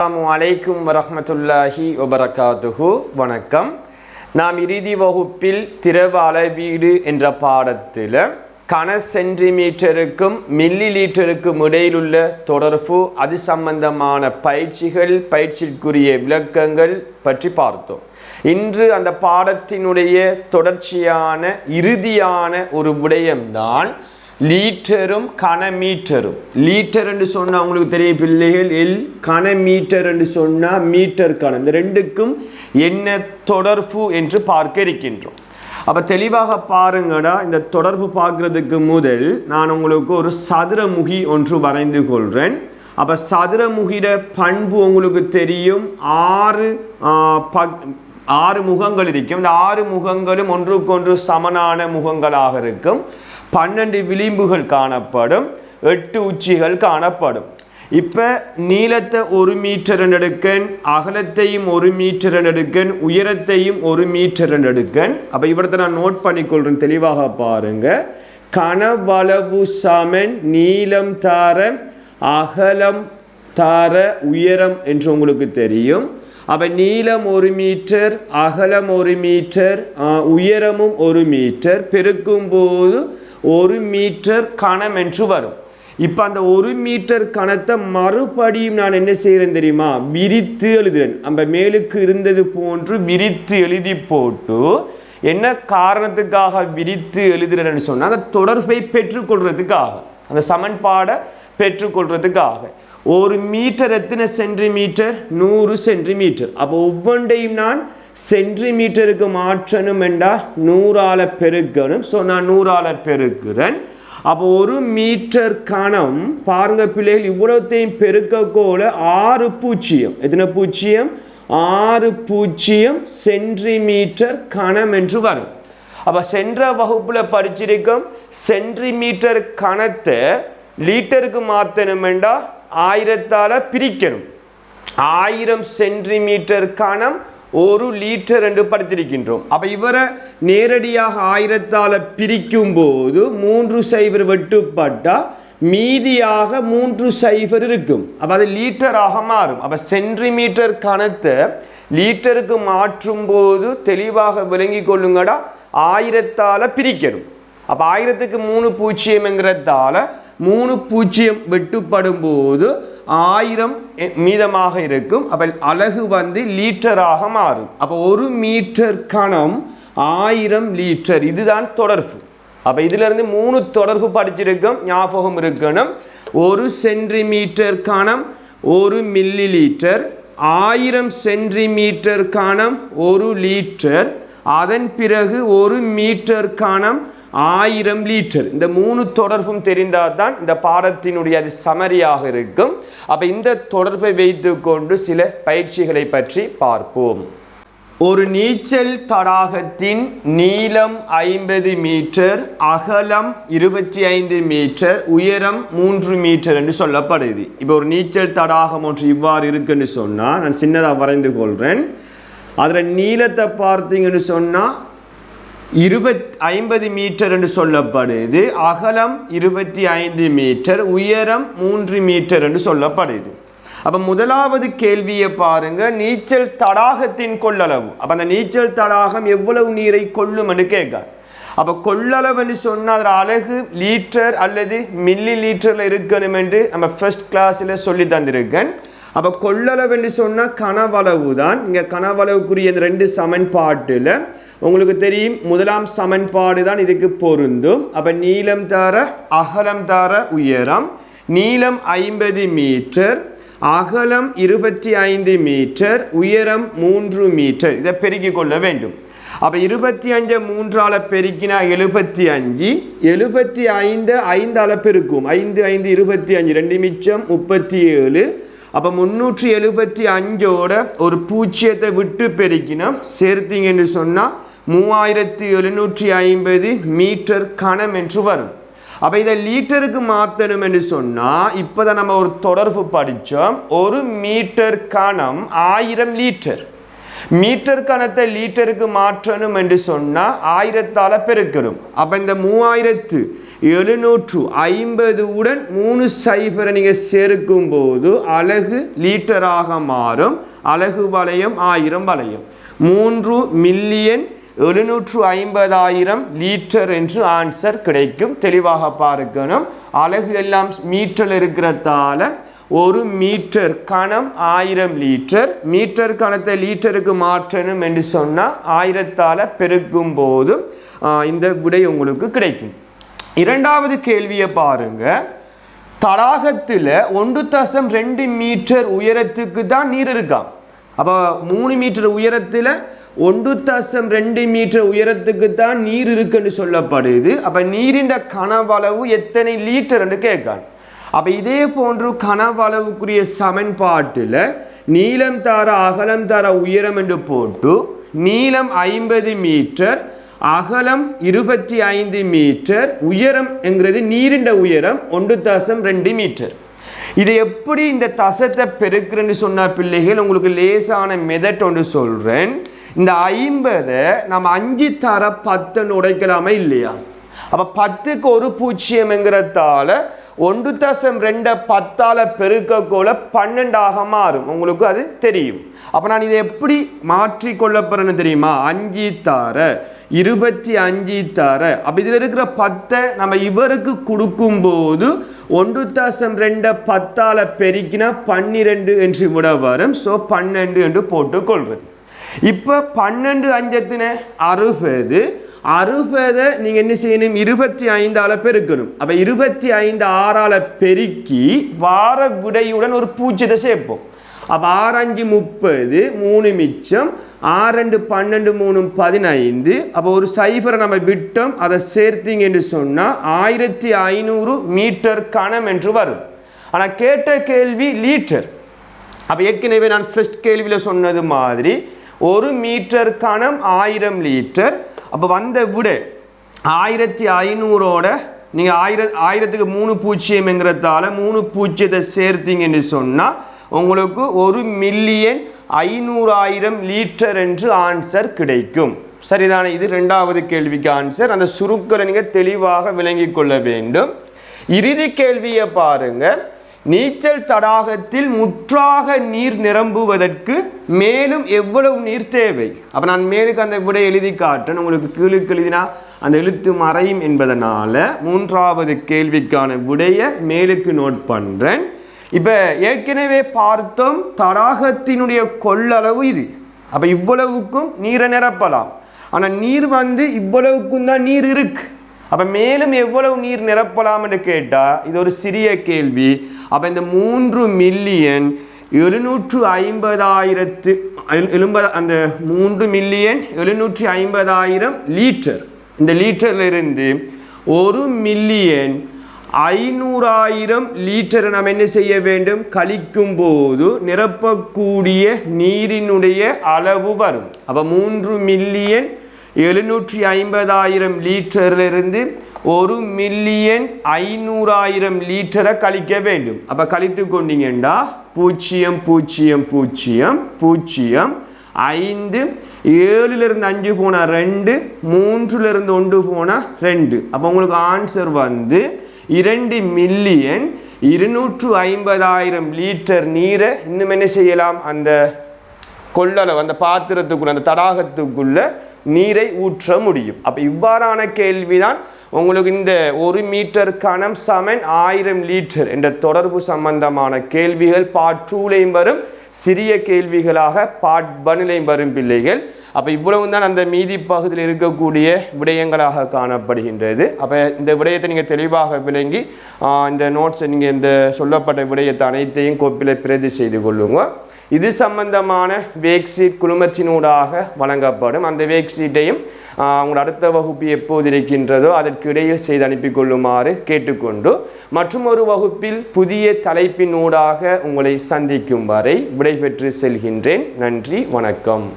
அஸ்ஸலாமு அலைக்கும் வரஹ்மத்துல்லாஹி வபரகாத்துஹு. வணக்கம். நாம் இறுதி வகுப்பில் திரவ அளவீடு என்ற பாடத்தில் கன சென்டிமீட்டருக்கும் மில்லி லீட்டருக்கும் இடையிலுள்ள தொடர்பு, அது சம்பந்தமான பயிற்சிக்குரிய விளக்கங்கள் பற்றி பார்த்தோம். இன்று அந்த பாடத்தினுடைய தொடர்ச்சியான இறுதியான ஒரு விடயம்தான் லீட்டரும் கனமீட்டரும். லீட்டர் என்று சொன்னால் உங்களுக்கு தெரியும் பிள்ளைகள், கனமீட்டர் என்று சொன்னால் மீட்டர் கணம். இந்த ரெண்டுக்கும் என்ன தொடர்பு என்று பார்க்க இருக்கின்றோம். அப்போ தெளிவாக பாருங்கடா. இந்த தொடர்பு பார்க்கறதுக்கு முதல் நான் உங்களுக்கு ஒரு சதுரமுகி ஒன்று வரைந்து கொள்கிறேன். அப்போ சதுரமுகிட பண்பு உங்களுக்கு தெரியும். ஆறு முகங்கள் இருக்கும். இந்த 6 முகங்களும் ஒன்றுக்கொன்று சமனான முகங்களாக இருக்கும். 12 விளிம்புகள் காணப்படும், 8 உச்சிகள் காணப்படும். இப்போ நீளத்தை 1 மீட்டர் எடுக்கன், அகலத்தையும் 1 மீட்டர் எடுக்கன், உயரத்தையும் 1 மீட்டர் எடுக்கன். அப்போ இவரத்தை நான் நோட் பண்ணிக்கொள்றேன், தெளிவாக பாருங்க. கனவளவு சமன் நீளம் தார அகலம் தார உயரம் என்று உங்களுக்கு தெரியும். அப்போ நீளம் 1 மீட்டர், அகலம் 1 மீட்டர், உயரமும் 1 மீட்டர் பெருக்கும் போது 1 மீட்டர் கணம் என்று வரும். இப்போ அந்த 1 மீட்டர் கணத்தை மறுபடியும் நான் என்ன செய்கிறேன் தெரியுமா? விரித்து எழுதுறேன். நம்ம மேலுக்கு இருந்தது போன்று விரித்து எழுதி போட்டு, என்ன காரணத்துக்காக விரித்து எழுதுறேன்னு சொன்னால் அந்த தொடர்பை பெற்றுக்கொள்றதுக்காக, அந்த சமன்பாடை பெற்றுக்கொள்றதுக்காக. 1 மீட்டர் எத்தனை சென்டிமீட்டர்? 100 சென்டிமீட்டர். அப்போ ஒவ்வொன்றையும் நான் சென்டிமீட்டருக்கு மாற்றணும் என்றா 100ஆல் பெருக்கணும். ஸோ நான் 100ஆல் பெருக்கிறேன். அப்போ 1 மீட்டர் கணம் பாருங்க பிள்ளைகள், இவ்வளோத்தையும் பெருக்கக்கோல 6 பூஜ்ஜியம். எத்தனை பூஜ்ஜியம்? 6 பூஜ்ஜியம் சென்டிமீட்டர் கணம் என்று வரும். அப்போ சென்ற வகுப்பில் படிச்சிருக்கோம், சென்டிமீட்டர் கணத்தை லீட்டருக்கு மாற்றணும் என்றா 1000ஆல் பிரிக்கணும். 1000 சென்டிமீட்டர் கணம் 1 லீட்டர் என்று படித்திருக்கின்றோம். அப்போ இவரை நேரடியாக 1000ஆல் பிரிக்கும் போது 3 சைபர் வெட்டுப்பட்டால் மீதியாக 3 சைபர் இருக்கும். அப்போ அது லீட்டராக மாறும். அப்போ சென்டிமீட்டர் கணத்தை லீட்டருக்கு மாற்றும் போது தெளிவாக விளங்கி கொள்ளுங்கடா, 1000ஆல் பிரிக்கணும். அப்போ 1000க்கு 3 பூஜ்ஜியம்ங்கிறதால 3 பூஜ்ஜியம் வெட்டுப்படும் போது 1000 மீதமாக இருக்கும். அப்போ அலகு லீட்டராக மாறும். அப்போ 1 மீட்டர் கணம் 1000 லீட்டர். இதுதான் தொடர்பு. அப்போ இதிலிருந்து 3 தொடர்பு படிச்சிருக்கோம், ஞாபகம் இருக்கணும். 1 சென்டிமீட்டர் கணம் 1 மில்லி லீட்டர், 1000 சென்டிமீட்டர் கணம் 1 லீட்டர், அதன் பிறகு 1 மீட்டர் கணம் 1000 லீட்டர். இந்த 3 தொடர்பும் தெரிந்தால் தான் இந்த பாடத்தினுடைய அது சமரியாக இருக்கும். அப்போ இந்த தொடர்பை வைத்து கொண்டு சில பயிற்சிகளை பற்றி பார்ப்போம். ஒரு நீச்சல் தடாகத்தின் நீளம் 50 மீட்டர், அகலம் 25 மீட்டர், உயரம் 3 மீட்டர் என்று சொல்லப்படுது. இப்போ ஒரு நீச்சல் தடாகம் ஒன்று இவ்வாறு இருக்குன்னு சொன்னால், நான் சின்னதாக வரைந்து கொள்கிறேன். அதில் நீளத்தை பார்த்தீங்கன்னு சொன்னால் 50 மீட்டர் என்று சொல்லப்படுது, அகலம் 25 மீட்டர், உயரம் 3 மீட்டர் என்று சொல்லப்படுது. அப்போ முதலாவது கேள்வியை பாருங்க, நீச்சல் தடாகத்தின் கொள்ளளவு. அப்போ அந்த நீச்சல் தடாகம் எவ்வளவு நீரை கொள்ளும் என்று கேட்க. அப்போ கொள்ளளவுன்னு சொன்னால் அதில் அலகு லீட்டர் அல்லது மில்லி லீட்டரில் இருக்கணும் என்று நம்ம ஃபர்ஸ்ட் கிளாஸில் சொல்லி தந்திருக்கேன். அப்போ கொள்ளளவு என்று சொன்னால் கனவளவு தான். இங்கே கனவளவுக்குரிய இந்த 2 சமன்பாட்டில் உங்களுக்கு தெரியும், முதலாம் சமன்பாடு தான் இதுக்கு பொருந்தும். அப்போ நீளம் தார அகலம் தார உயரம். நீளம் 50 மீட்டர், அகலம் 25 மீட்டர், உயரம் 3 மீட்டர். இதை பெருக்கிக் கொள்ள வேண்டும். அப்போ 25 3ஆல் பெருக்கினா 75, 75 5ஆல் பெருக்கும், 5 5 25, 2 மிச்சம் 37. அப்போ 375ஓட ஒரு பூஜ்ஜியத்தை விட்டு பெருக்கினா சேர்த்தீங்கன்னு சொன்னால் 3750 மீட்டர் கணம் என்று வரும். அப்போ இதை லீட்டருக்கு மாற்றணும் என்று சொன்னால், இப்போ தான் நம்ம ஒரு தொடர்பு படித்தோம். 1 மீட்டர் கணம் 1000 லீட்டர். மீட்டர் கணத்தை லீட்டருக்கு மாற்றணும் என்று சொன்னால் 1000ஆல பெருக்கணும். அப்போ இந்த 3750 உடன் 3 சைஃபரை நீங்கள் சேர்க்கும் போது அலகு லீட்டராக மாறும். அலகு வளையம் 1000 வளையம். 3,750,000 லீட்டர் என்று ஆன்சர் கிடைக்கும். தெளிவாக பார்க்கணும். அலகு எல்லாம் மீட்டர் இருக்கிறதால ஒரு மீட்டர் கணம் 1000 லீட்டர். மீட்டர் கணத்தை லீட்டருக்கு மாற்றணும் என்று சொன்னால் 1000ஆல பெருக்கும் போது இந்த விடை உங்களுக்கு கிடைக்கும். இரண்டாவது கேள்வியை பாருங்க. தடாகத்தில் 1.2 மீட்டர் உயரத்துக்கு தான் நீர் இருக்காம். அப்போ 3 மீட்டர் உயரத்தில் 1.2 மீட்டர் உயரத்துக்கு தான் நீர் இருக்குன்னு சொல்லப்படுது. அப்போ நீரின் கனவளவு எத்தனை லிட்டர் என்று கேட்கான். அப்போ இதே போன்று கனவளவுக்குரிய சமன்பாட்டில் நீளம் தர அகலம் தர உயரம் என்று போட்டு நீளம் 50 மீட்டர் அகலம் 25 மீட்டர் உயரம் என்கிறது நீரின் உயரம் 1.2 மீட்டர். இதை எப்படி இந்த தசத்தை பெருக்குன்னு சொன்ன பிள்ளைகள் உங்களுக்கு லேசான மெதட் ஒன்று சொல்கிறேன். இந்த 50 நம்ம 5 தர 10 உடைக்கலாமா இல்லையா? அப்போ 10க்கு ஒரு பூஜ்ஜியம்ங்கிறதால 1.2 10ஆல பெருக்கக்கோல 12ஆக மாறும். உங்களுக்கு அது தெரியும். அப்போ நான் இதை எப்படி மாற்றிக்கொள்ள போறேன்னு தெரியுமா? 5 தர 25 தர. அப்போ இதில் இருக்கிற 10 நம்ம இவருக்கு கொடுக்கும்போது 1.2 10ஆல பெருக்கினா 12 என்று விட வரும். ஸோ 12 என்று போட்டுக்கொள்றேன். இப்போ 12 5 60. 60 நீங்கள் என்ன செய்யணும்? 25ஆல பெருக்கணும். அப்போ 25 6ஆல பெருக்கி வார விடையுடன் ஒரு பூஜ்ஜியத்தை சேர்ப்போம். அப்போ 6 5 30 3 மிச்சம் 6 2 12 3 15. அப்போ ஒரு சைஃபரை நம்ம விட்டோம். அதை சேர்த்தீங்க என்று சொன்னால் 1500 மீட்டர் கணம் என்று வரும். ஆனால் கேட்ட கேள்வி லீட்டர். அப்போ ஏற்கனவே நான் ஃபர்ஸ்ட் கேள்வியில் சொன்னது மாதிரி ஒரு மீட்டர் கணம் 1000 லீட்டர். அப்போ வந்த விட 1500ஓட நீங்கள் 1000க்கு 3 பூஜ்ஜியம்ங்கிறதால 3 பூஜ்ஜியத்தை சேர்த்தீங்கன்னு சொன்னால் உங்களுக்கு 1,500,000 லீட்டர் என்று ஆன்சர் கிடைக்கும். சரிதானே? இது இரண்டாவது கேள்விக்கு ஆன்சர். அந்த சுருக்கலை நீங்கள் தெளிவாக விளங்கி கொள்ள வேண்டும். இறுதி கேள்வியை பாருங்க. நீச்சல் தடாகத்தில் முற்றாக நீர் நிரம்புவதற்கு மேலும் எவ்வளவு நீர் தேவை? அப்போ நான் மேலுக்கு அந்த விடை எழுதி காட்டுறேன். உங்களுக்கு கீழுக்கு எழுதினா அந்த எழுத்து மறையும் என்பதனால மூன்றாவது கேள்விக்கான விடையை மேலுக்கு நோட் பண்ணுறேன். இப்போ ஏற்கனவே பார்த்தோம் தடாகத்தினுடைய கொள்ளளவு இது. அப்போ இவ்வளவுக்கும் நீரை நிரப்பலாம். ஆனால் நீர் இவ்வளவுக்கும் தான் நீர் இருக்கு. அப்போ மேலும் எவ்வளவு நீர் நிரப்பலாம் என்று கேட்டால் இது ஒரு சிறிய கேள்வி. அப்போ இந்த 3,750,000 அந்த 3,750,000 லீட்டர். இந்த லீட்டர்ல இருந்து 1,500,000 லீட்டரை நாம் என்ன செய்ய வேண்டும்? கழிக்கும் போது நிரப்பக்கூடிய நீரினுடைய அளவு வரும். அப்போ 3,750,000 லீட்டரிலிருந்து 1,500,000 லீட்டரை கழிக்க வேண்டும். அப்போ கழித்து கொண்டீங்கன்னா 0 0 0 0 5 7லிருந்து 5 போனால் 2 3லிருந்து 1 போனால் 2. அப்போ உங்களுக்கு ஆன்சர் 2,250,000 லீட்டர் நீரை இன்னும் என்ன செய்யலாம்? அந்த கொள்ளளவு அந்த பாத்திரத்துக்குள்ள அந்த தடாகத்துக்குள்ள நீரை ஊற்ற முடியும். அப்போ இவ்வாறான கேள்விதான் உங்களுக்கு இந்த 1 மீட்டர் கணம் சமன் 1000 லீட்டர் என்ற தொடர்பு சம்பந்தமான கேள்விகள் பார்ட் 2லையும் வரும். சிறிய கேள்விகளாக பார்ட் 1லையும் வரும் பிள்ளைகள். அப்போ இவ்வளவு தான் அந்த மீதி பகுதியில் இருக்கக்கூடிய விடயங்களாக காணப்படுகின்றது. அப்போ இந்த விடயத்தை நீங்கள் தெளிவாக விளங்கி இந்த நோட்ஸை நீங்கள் இந்த சொல்லப்பட்ட விடயத்தை அனைத்தையும் கோப்பில் பிரதி செய்து கொள்ளுங்க. இது சம்பந்தமான வேக் ஷீட் குழுமத்தினூடாக வழங்கப்படும். அந்த வேக் ஷீட்டையும் உங்கள் அடுத்த வகுப்பு எப்போது இருக்கின்றதோ அதற்கு இடையில் செய்து அனுப்பி கொள்ளுமாறு கேட்டுக்கொண்டு மற்றும் ஒரு வகுப்பில் புதிய தலைப்பினூடாக உங்களை சந்திக்கும் வரை விடைபெற்று செல்கின்றேன். நன்றி, வணக்கம்.